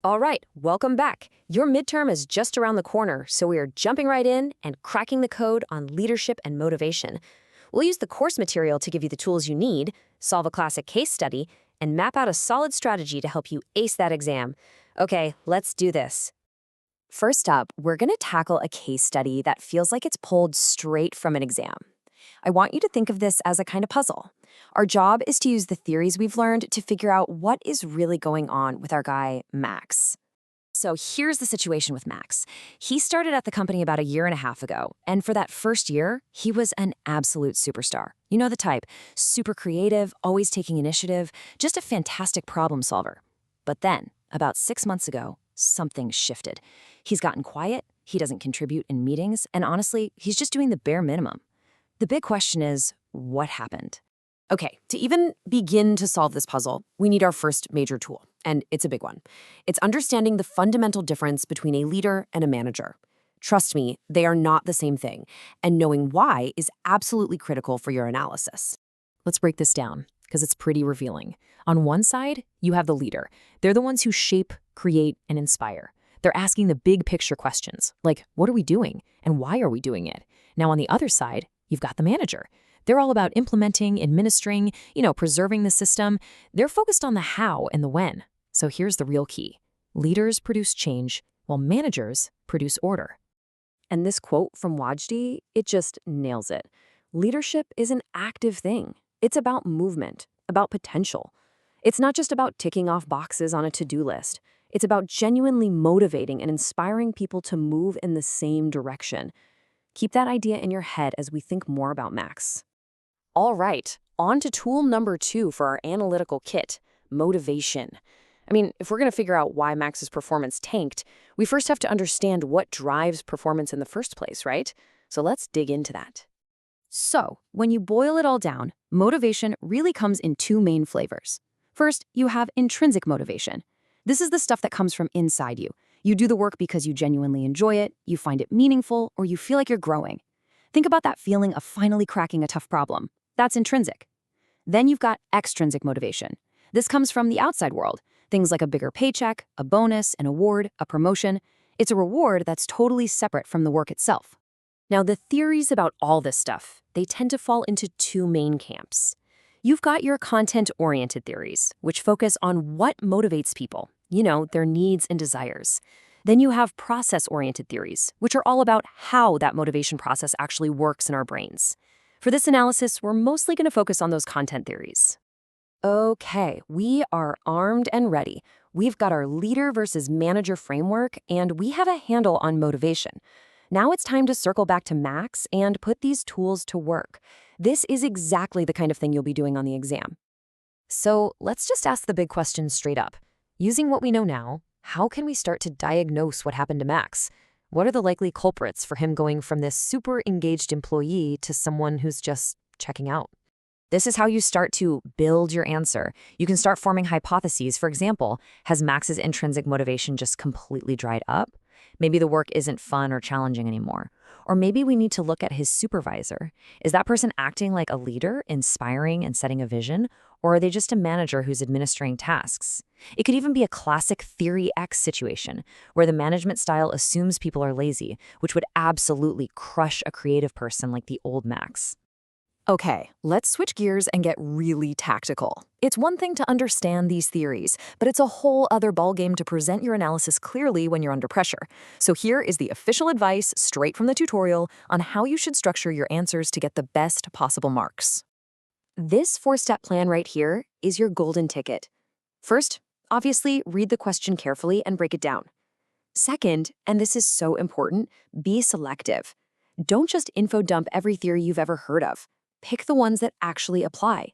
All right, welcome back. Your midterm is just around the corner, so we are jumping right in and cracking the code on leadership and motivation. We'll use the course material to give you the tools you need, solve a classic case study, and map out a solid strategy to help you ace that exam. Okay, let's do this. First up, we're going to tackle a case study that feels like it's pulled straight from an exam. I want you to think of this as a kind of puzzle. Our job is to use the theories we've learned to figure out what is really going on with our guy, Max. So here's the situation with Max. He started at the company about a year and a half ago, and for that first year, he was an absolute superstar. You know the type, super creative, always taking initiative, just a fantastic problem solver. But then, about 6 months ago, something shifted. He's gotten quiet, he doesn't contribute in meetings, and honestly, he's just doing the bare minimum. The big question is, what happened? Okay, to even begin to solve this puzzle, we need our first major tool, and it's a big one. It's understanding the fundamental difference between a leader and a manager. Trust me, they are not the same thing, and knowing why is absolutely critical for your analysis. Let's break this down, because it's pretty revealing. On one side, you have the leader. They're the ones who shape, create, and inspire. They're asking the big picture questions, like, what are we doing, and why are we doing it? Now, on the other side, you've got the manager. They're all about implementing, administering, preserving the system. They're focused on the how and the when. So here's the real key. Leaders produce change, while managers produce order. And this quote from Wajdi, it just nails it. Leadership is an active thing. It's about movement, about potential. It's not just about ticking off boxes on a to-do list. It's about genuinely motivating and inspiring people to move in the same direction. Keep that idea in your head as we think more about Max. All right, on to tool number 2 for our analytical kit, motivation. If we're going to figure out why Max's performance tanked, we first have to understand what drives performance in the first place, right? So let's dig into that. So, when you boil it all down, motivation really comes in 2 main flavors. First, you have intrinsic motivation. This is the stuff that comes from inside you. You do the work because you genuinely enjoy it, you find it meaningful, or you feel like you're growing. Think about that feeling of finally cracking a tough problem. That's intrinsic. Then you've got extrinsic motivation. This comes from the outside world. Things like a bigger paycheck, a bonus, an award, a promotion. It's a reward that's totally separate from the work itself. Now, the theories about all this stuff, they tend to fall into 2 main camps. You've got your content-oriented theories, which focus on what motivates people, their needs and desires. Then you have process-oriented theories, which are all about how that motivation process actually works in our brains. For this analysis, we're mostly going to focus on those content theories. Okay, we are armed and ready. We've got our leader versus manager framework, and we have a handle on motivation. Now it's time to circle back to Max and put these tools to work. This is exactly the kind of thing you'll be doing on the exam. So let's just ask the big question straight up. Using what we know now, how can we start to diagnose what happened to Max? What are the likely culprits for him going from this super engaged employee to someone who's just checking out? This is how you start to build your answer. You can start forming hypotheses. For example, has Max's intrinsic motivation just completely dried up? Maybe the work isn't fun or challenging anymore. Or maybe we need to look at his supervisor. Is that person acting like a leader, inspiring and setting a vision? Or are they just a manager who's administering tasks? It could even be a classic Theory X situation, where the management style assumes people are lazy, which would absolutely crush a creative person like the old Max. Okay, let's switch gears and get really tactical. It's one thing to understand these theories, but it's a whole other ballgame to present your analysis clearly when you're under pressure. So here is the official advice straight from the tutorial on how you should structure your answers to get the best possible marks. This 4-step plan right here is your golden ticket. First, obviously, read the question carefully and break it down. Second, and this is so important, be selective. Don't just info dump every theory you've ever heard of. Pick the ones that actually apply.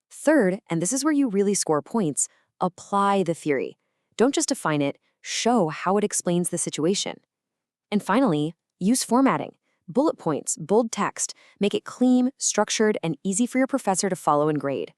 Third, and this is where you really score points, apply the theory. Don't just define it, show how it explains the situation. And finally, use formatting. Bullet points, bold text, make it clean, structured, and easy for your professor to follow and grade.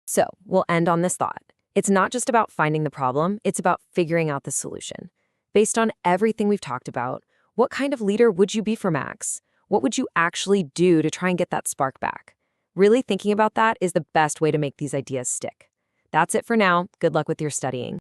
So, we'll end on this thought. It's not just about finding the problem, it's about figuring out the solution. Based on everything we've talked about, what kind of leader would you be for Max? What would you actually do to try and get that spark back? Really thinking about that is the best way to make these ideas stick. That's it for now. Good luck with your studying.